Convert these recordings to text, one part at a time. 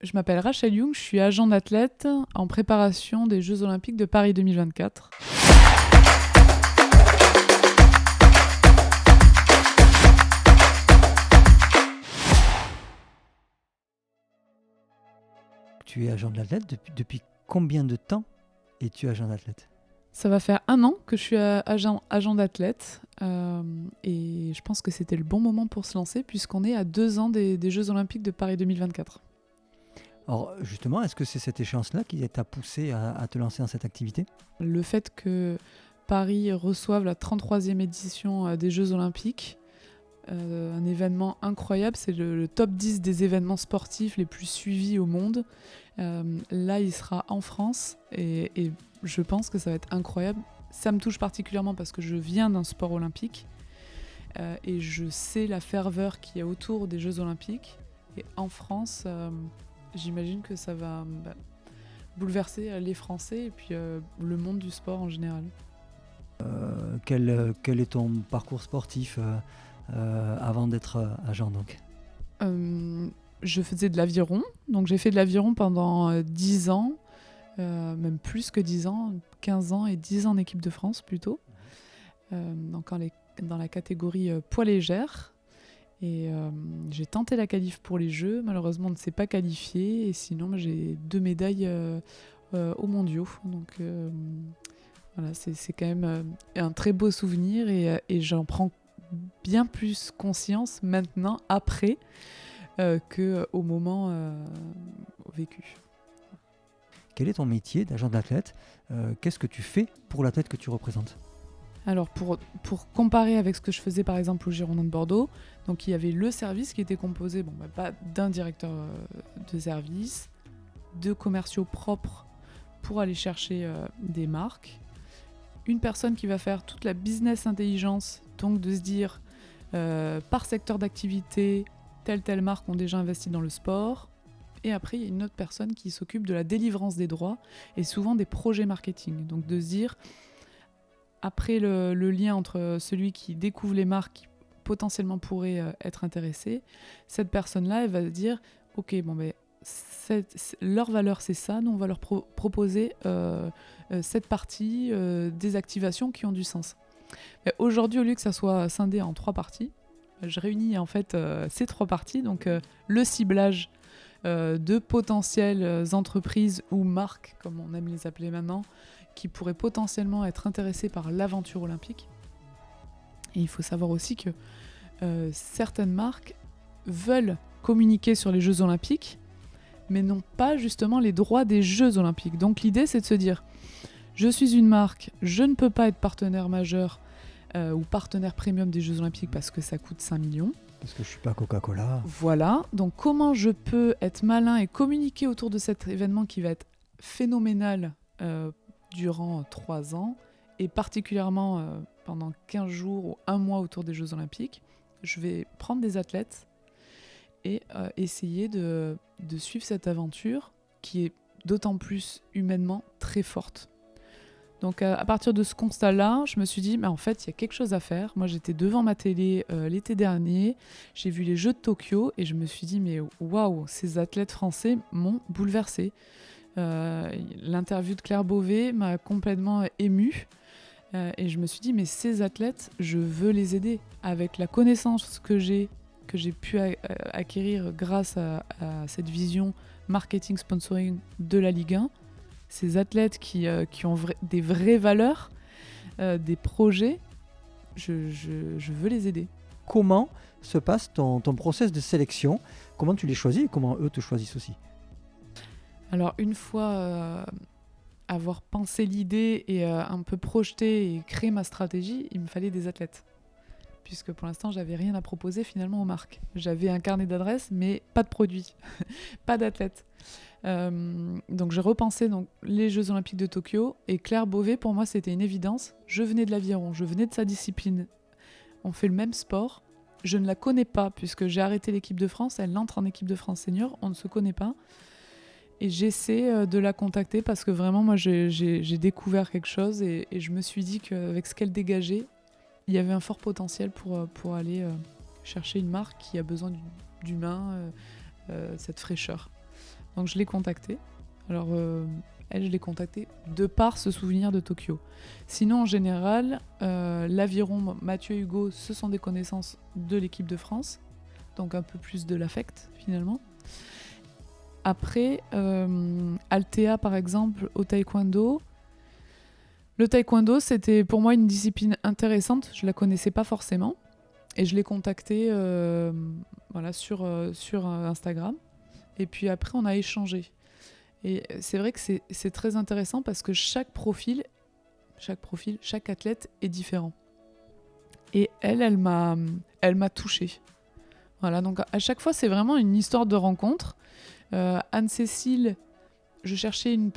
Je m'appelle Rachel Young, je suis agent d'athlète en préparation des Jeux Olympiques de Paris 2024. Tu es agent d'athlète depuis combien de temps es-tu agent d'athlète? Ça va faire 1 an que je suis agent d'athlète et je pense que c'était le bon moment pour se lancer puisqu'on est à 2 ans des Jeux Olympiques de Paris 2024. Alors justement, est-ce que c'est cette échéance-là qui t'a poussé à te lancer dans cette activité? Le fait que Paris reçoive la 33e édition des Jeux Olympiques, un événement incroyable, c'est le top 10 des événements sportifs les plus suivis au monde. Là, il sera en France et je pense que ça va être incroyable. Ça me touche particulièrement parce que je viens d'un sport olympique et je sais la ferveur qu'il y a autour des Jeux Olympiques. Et en France, j'imagine que ça va bouleverser les Français et puis le monde du sport en général. Quel est ton parcours sportif avant d'être agent donc? Je faisais de l'aviron, donc j'ai fait de l'aviron pendant 10 ans, même plus que 10 ans, 15 ans et 10 ans en équipe de France plutôt, donc dans la catégorie poids légère. Et j'ai tenté la qualif pour les Jeux, malheureusement on ne s'est pas qualifié, et sinon j'ai 2 médailles aux mondiaux. Donc voilà, c'est quand même un très beau souvenir et j'en prends bien plus conscience maintenant, après, qu'au moment vécu. Quel est ton métier d'agent d'athlète? Qu'est-ce que tu fais pour l'athlète que tu représentes? Alors pour comparer avec ce que je faisais par exemple au Girondin de Bordeaux, donc il y avait le service qui était composé pas d'un directeur de service, de commerciaux propres pour aller chercher des marques, une personne qui va faire toute la business intelligence, donc de se dire par secteur d'activité, telle marque ont déjà investi dans le sport. Et après, il y a une autre personne qui s'occupe de la délivrance des droits et souvent des projets marketing. Donc de se dire, après le lien entre celui qui découvre les marques qui potentiellement pourraient être intéressées, cette personne-là, elle va se dire, ok, leur valeur c'est ça, nous on va leur proposer cette partie des activations qui ont du sens. Mais aujourd'hui, au lieu que ça soit scindé en 3 parties, je réunis en fait ces 3 parties, donc le ciblage de potentielles entreprises ou marques, comme on aime les appeler maintenant, qui pourraient potentiellement être intéressées par l'aventure olympique. Et il faut savoir aussi que certaines marques veulent communiquer sur les Jeux Olympiques, mais n'ont pas justement les droits des Jeux Olympiques. Donc l'idée, c'est de se dire, je suis une marque, je ne peux pas être partenaire majeur ou partenaire premium des Jeux Olympiques parce que ça coûte 5 millions. Parce que je suis pas Coca-Cola. Voilà, donc comment je peux être malin et communiquer autour de cet événement qui va être phénoménal durant 3 ans, et particulièrement pendant 15 jours ou 1 mois autour des Jeux Olympiques. Je vais prendre des athlètes et essayer de suivre cette aventure qui est d'autant plus humainement très forte. Donc à partir de ce constat-là, je me suis dit, mais en fait, il y a quelque chose à faire. Moi, j'étais devant ma télé l'été dernier, j'ai vu les Jeux de Tokyo et je me suis dit, mais waouh, ces athlètes français m'ont bouleversée. L'interview de Claire Beauvais m'a complètement émue et je me suis dit, mais ces athlètes, je veux les aider. Avec la connaissance que j'ai pu acquérir grâce à cette vision marketing sponsoring de la Ligue 1, ces athlètes qui ont des vraies valeurs, des projets, je veux les aider. Comment se passe ton process de sélection? Comment tu les choisis et comment eux te choisissent aussi? Alors une fois avoir pensé l'idée et un peu projeté et créé ma stratégie, il me fallait des athlètes. Puisque pour l'instant, j'avais rien à proposer finalement aux marques. J'avais un carnet d'adresses, mais pas de produits, pas d'athlètes. Donc j'ai repensé les Jeux Olympiques de Tokyo, et Claire Beauvais, pour moi, c'était une évidence. Je venais de l'aviron, je venais de sa discipline. On fait le même sport. Je ne la connais pas, puisque j'ai arrêté l'équipe de France. Elle entre en équipe de France senior, on ne se connaît pas. Et j'essaie de la contacter parce que vraiment, moi, j'ai découvert quelque chose et je me suis dit qu'avec ce qu'elle dégageait, il y avait un fort potentiel pour aller chercher une marque qui a besoin d'humain, cette fraîcheur. Donc je l'ai contactée. Alors elle, je l'ai contactée de par ce souvenir de Tokyo. Sinon, en général, l'aviron Mathieu et Hugo, ce sont des connaissances de l'équipe de France, donc un peu plus de l'affect finalement. Après, Althea par exemple, au taekwondo. Le taekwondo, c'était pour moi une discipline intéressante, je la connaissais pas forcément. Et je l'ai contactée sur Instagram. Et puis après, on a échangé. Et c'est vrai que c'est très intéressant parce que chaque athlète est différent. Et elle m'a touchée. Voilà, donc à chaque fois, c'est vraiment une histoire de rencontre. Anne-Cécile, je cherchais une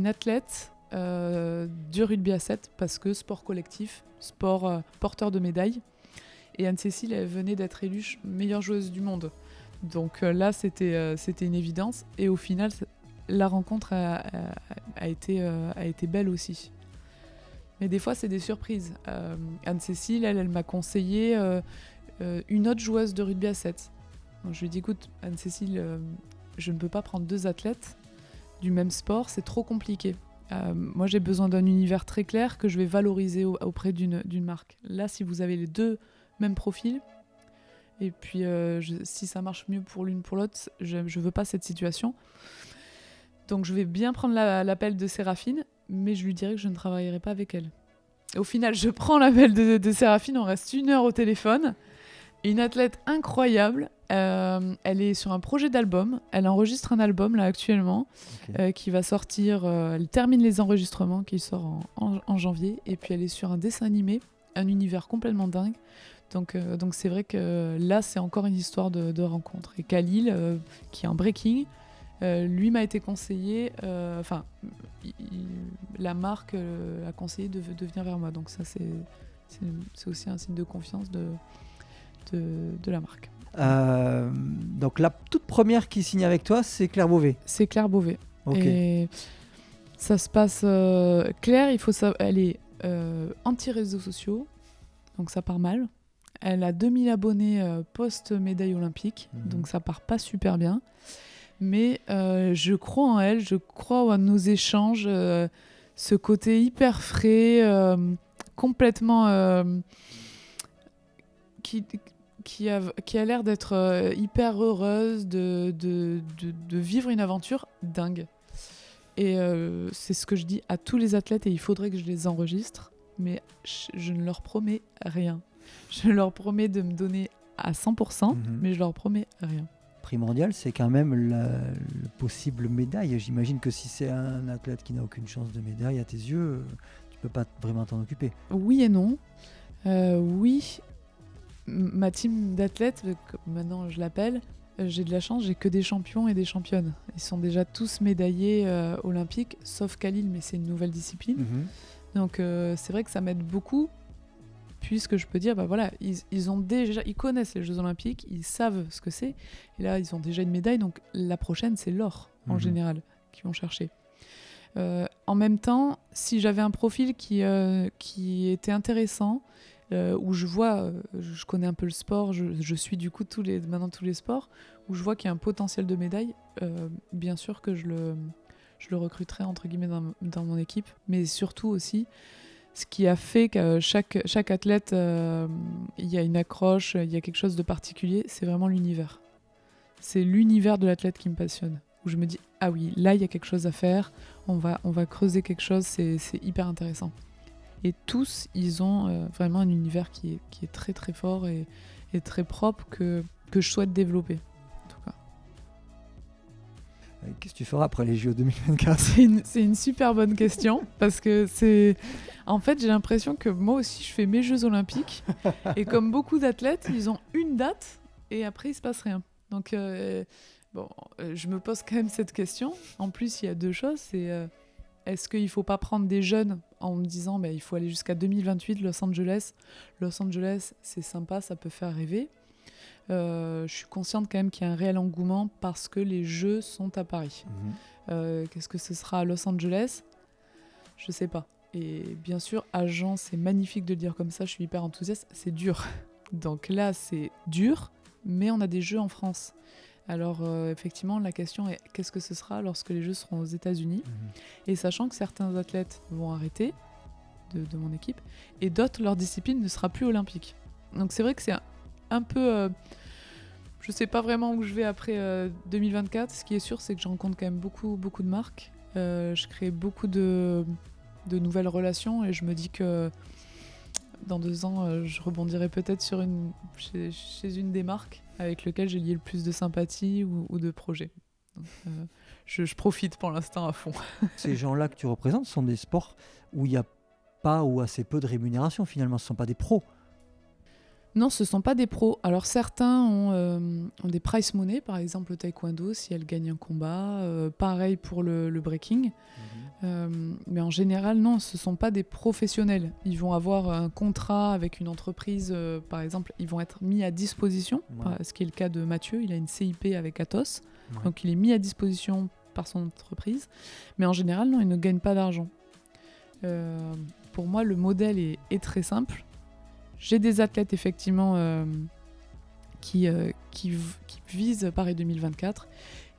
athlète du rugby à 7 parce que sport collectif, sport porteur de médailles. Et Anne-Cécile, elle venait d'être élue meilleure joueuse du monde. Donc là, c'était une évidence. Et au final, la rencontre a été belle aussi. Mais des fois, c'est des surprises. Anne-Cécile, elle m'a conseillé une autre joueuse de rugby à 7. Donc, je lui ai dit, écoute, Anne-Cécile, je ne peux pas prendre 2 athlètes du même sport, c'est trop compliqué. Moi, j'ai besoin d'un univers très clair que je vais valoriser auprès d'une marque. Là, si vous avez les 2 mêmes profils, et puis si ça marche mieux pour l'une pour l'autre, je veux pas cette situation. Donc je vais bien prendre l'appel de Séraphine, mais je lui dirai que je ne travaillerai pas avec elle. Et au final, je prends l'appel de Séraphine, on reste 1 heure au téléphone. Une athlète incroyable, elle est sur un projet d'album, elle enregistre un album là actuellement, qui va sortir, elle termine les enregistrements, qui sort en janvier, et puis elle est sur un dessin animé, un univers complètement dingue. Donc c'est vrai que là, c'est encore une histoire de rencontre. Et Khalil, qui est en breaking, lui m'a été conseillé, la marque a conseillé de venir vers moi. Donc ça, c'est aussi un signe de confiance de la marque. Donc la toute première qui signe avec toi, c'est Claire Beauvais. C'est Claire Beauvais. Okay. Et ça se passe... Claire, elle est anti-réseaux sociaux, donc ça part mal. Elle a 2000 abonnés post-médaille olympique, donc ça part pas super bien. Mais je crois en elle, je crois en nos échanges, ce côté hyper frais, complètement... qui a l'air d'être hyper heureuse de vivre une aventure dingue. Et c'est ce que je dis à tous les athlètes, et il faudrait que je les enregistre, mais je ne leur promets rien. Je leur promets de me donner à 100%, mais je leur promets rien. Primordial, c'est quand même la possible médaille. J'imagine que si c'est un athlète qui n'a aucune chance de médaille, à tes yeux, tu peux pas vraiment t'en occuper. Oui et non. Oui, ma team d'athlètes, maintenant je l'appelle, j'ai de la chance, j'ai que des champions et des championnes. Ils sont déjà tous médaillés olympiques, sauf Khalil, mais c'est une nouvelle discipline. Donc c'est vrai que ça m'aide beaucoup, puisque je peux dire, ils connaissent les Jeux Olympiques, ils savent ce que c'est, et là ils ont déjà une médaille, donc la prochaine c'est l'or en général qu'ils vont chercher. En même temps, si j'avais un profil qui était intéressant, où je vois, je connais un peu le sport, je suis du coup maintenant tous les sports, où je vois qu'il y a un potentiel de médaille, bien sûr que je le recruterai entre guillemets dans mon équipe, mais surtout aussi, ce qui a fait que chaque athlète, il y a une accroche, il y a quelque chose de particulier, c'est vraiment l'univers. C'est l'univers de l'athlète qui me passionne, où je me dis, ah oui, là il y a quelque chose à faire, on va creuser quelque chose, c'est hyper intéressant. Et tous, ils ont vraiment un univers qui est très très fort et très propre que je souhaite développer. En tout cas. Qu'est-ce que tu feras après les JO 2024 ? C'est une super bonne question parce que en fait, j'ai l'impression que moi aussi, je fais mes Jeux Olympiques et comme beaucoup d'athlètes, ils ont une date et après, il se passe rien. Donc, je me pose quand même cette question. En plus, il y a 2 choses. C'est est-ce qu'il ne faut pas prendre des jeunes en me disant il faut aller jusqu'à 2028, Los Angeles. Los Angeles, c'est sympa, ça peut faire rêver. Je suis consciente quand même qu'il y a un réel engouement parce que les Jeux sont à Paris. Qu'est-ce que ce sera à Los Angeles ? Je ne sais pas. Et bien sûr, Agen, c'est magnifique de le dire comme ça, je suis hyper enthousiaste, c'est dur. Donc là, c'est dur, mais on a des Jeux en France. Alors effectivement, la question est qu'est-ce que ce sera lorsque les Jeux seront aux États-Unis ? Et sachant que certains athlètes vont arrêter de mon équipe, et d'autres, leur discipline ne sera plus olympique. Donc c'est vrai que c'est un peu... je sais pas vraiment où je vais après 2024. Ce qui est sûr, c'est que je rencontre quand même beaucoup de marques. Je crée beaucoup de nouvelles relations et je me dis que dans 2 ans, je rebondirai peut-être chez une des marques avec lequel j'ai lié le plus de sympathie ou de projets. Donc, je profite pour l'instant à fond. Ces gens-là que tu représentes sont des sports où il n'y a pas ou assez peu de rémunération finalement, ce ne sont pas des pros. Non, ce ne sont pas des pros. Alors certains ont des prize money, par exemple le taekwondo, si elles gagnent un combat. Pareil pour le breaking. Mais en général, non, ce ne sont pas des professionnels. Ils vont avoir un contrat avec une entreprise, par exemple, ils vont être mis à disposition, ce qui est le cas de Mathieu, il a une CIP avec Athos, donc il est mis à disposition par son entreprise. Mais en général, non, ils ne gagnent pas d'argent. Pour moi, le modèle est très simple. J'ai des athlètes, effectivement, qui visent Paris 2024.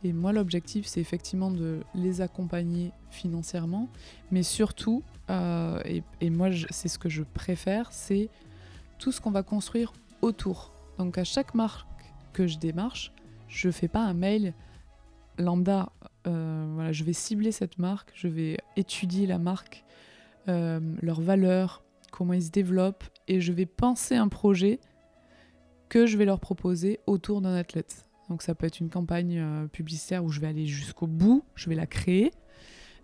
Et moi, l'objectif, c'est effectivement de les accompagner financièrement. Mais surtout, et moi, c'est ce que je préfère, c'est tout ce qu'on va construire autour. Donc, à chaque marque que je démarche, je ne fais pas un mail lambda. Voilà, je vais cibler cette marque, je vais étudier la marque, leurs valeurs, comment ils se développent, et je vais penser un projet que je vais leur proposer autour d'un athlète. Donc ça peut être une campagne publicitaire où je vais aller jusqu'au bout, je vais la créer.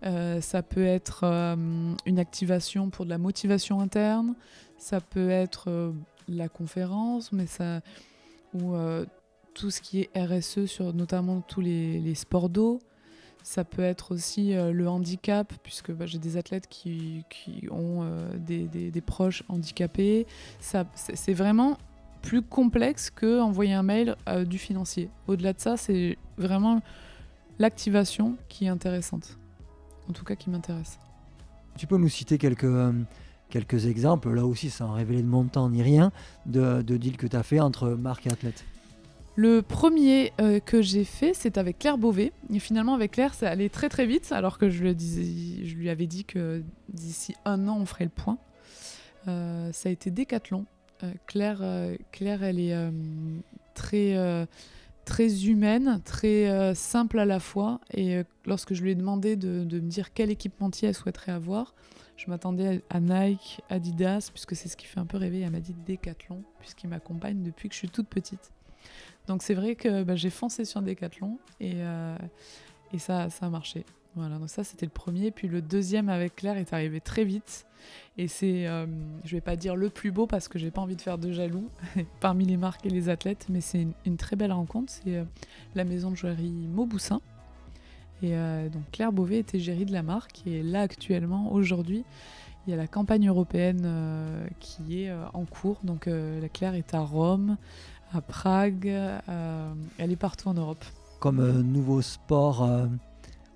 Ça peut être une activation pour de la motivation interne, ça peut être la conférence, ou tout ce qui est RSE sur notamment tous les sports d'eau. Ça peut être aussi le handicap, puisque j'ai des athlètes qui ont des proches handicapés. C'est vraiment plus complexe qu'envoyer un mail du financier. Au-delà de ça, c'est vraiment l'activation qui est intéressante. En tout cas, qui m'intéresse. Tu peux nous citer quelques exemples, là aussi sans révéler de montant ni rien, de deals que tu as fait entre marque et athlète? Le premier que j'ai fait, c'est avec Claire Beauvais. Et finalement, avec Claire, ça allait très très vite, alors que je lui avais dit que d'ici 1 an, on ferait le point. Ça a été Décathlon. Claire, elle est très humaine, très simple à la fois. Et lorsque je lui ai demandé de me dire quel équipementier elle souhaiterait avoir, je m'attendais à Nike, Adidas, puisque c'est ce qui fait un peu rêver. Elle m'a dit Décathlon, puisqu'il m'accompagne depuis que je suis toute petite. Donc c'est vrai que j'ai foncé sur Décathlon et ça a marché. Voilà, donc ça c'était le premier. Puis le deuxième avec Claire est arrivé très vite. Et c'est, je vais pas dire le plus beau parce que j'ai pas envie de faire de jaloux parmi les marques et les athlètes, mais c'est une très belle rencontre. C'est la maison de joaillerie Mauboussin. Et donc Claire Beauvais était gérée de la marque. Et là actuellement, aujourd'hui, il y a la campagne européenne qui est en cours. Donc la Claire est à Rome, à Prague, elle est partout en Europe. Comme nouveau sport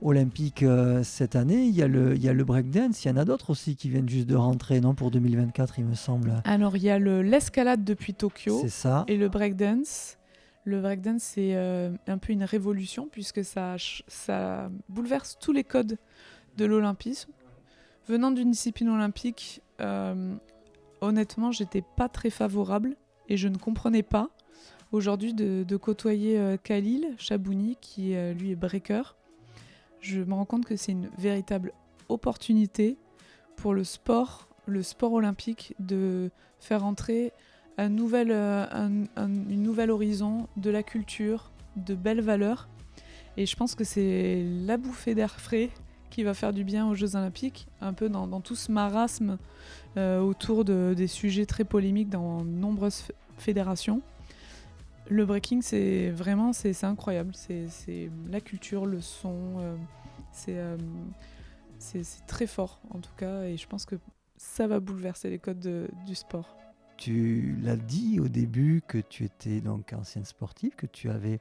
olympique cette année, il y a le breakdance, il y en a d'autres aussi qui viennent juste de rentrer, non, pour 2024 il me semble. Alors il y a l'escalade depuis Tokyo, c'est ça. Et le breakdance. Le breakdance c'est un peu une révolution puisque ça bouleverse tous les codes de l'olympisme. Venant d'une discipline olympique, honnêtement j'étais pas très favorable et je ne comprenais pas. Aujourd'hui, de côtoyer Khalil Chabouni, qui lui est breaker, je me rends compte que c'est une véritable opportunité pour le sport olympique de faire entrer un nouvel horizon, de la culture, de belles valeurs. Et je pense que c'est la bouffée d'air frais qui va faire du bien aux Jeux Olympiques, un peu dans tout ce marasme autour des sujets très polémiques dans de nombreuses fédérations. Le breaking, c'est incroyable. C'est la culture, le son, c'est très fort en tout cas. Et je pense que ça va bouleverser les codes du sport. Tu l'as dit au début que tu étais donc ancienne sportive, que tu avais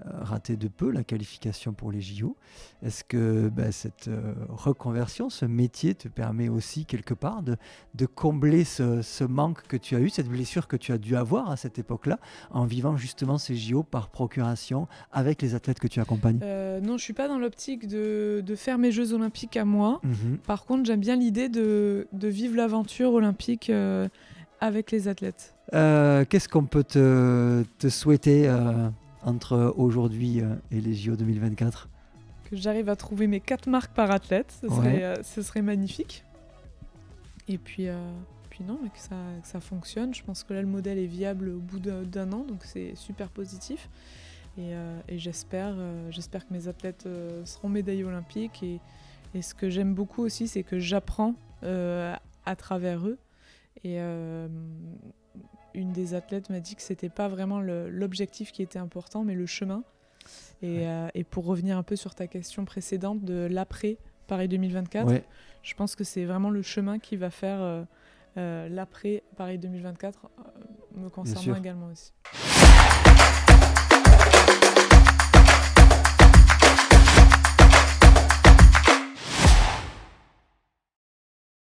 raté de peu la qualification pour les JO. Est-ce que cette reconversion, ce métier te permet aussi quelque part de combler ce manque que tu as eu, cette blessure que tu as dû avoir à cette époque-là, en vivant justement ces JO par procuration avec les athlètes que tu accompagnes? Non, je ne suis pas dans l'optique de faire mes Jeux olympiques à moi. Par contre, j'aime bien l'idée de vivre l'aventure olympique avec les athlètes. Qu'est-ce qu'on peut te souhaiter entre aujourd'hui et les JO 2024? Que j'arrive à trouver mes 4 marques par athlète, ce serait magnifique. Et puis non, mais que ça fonctionne. Je pense que là, le modèle est viable au bout d'un an, donc c'est super positif. Et j'espère que mes athlètes seront médaillés olympiques. Et ce que j'aime beaucoup aussi, c'est que j'apprends à travers eux. Et une des athlètes m'a dit que c'était pas vraiment l'objectif qui était important, mais le chemin. Et pour revenir un peu sur ta question précédente de l'après Paris 2024, je pense que c'est vraiment le chemin qui va faire l'après Paris 2024, me concernant également aussi.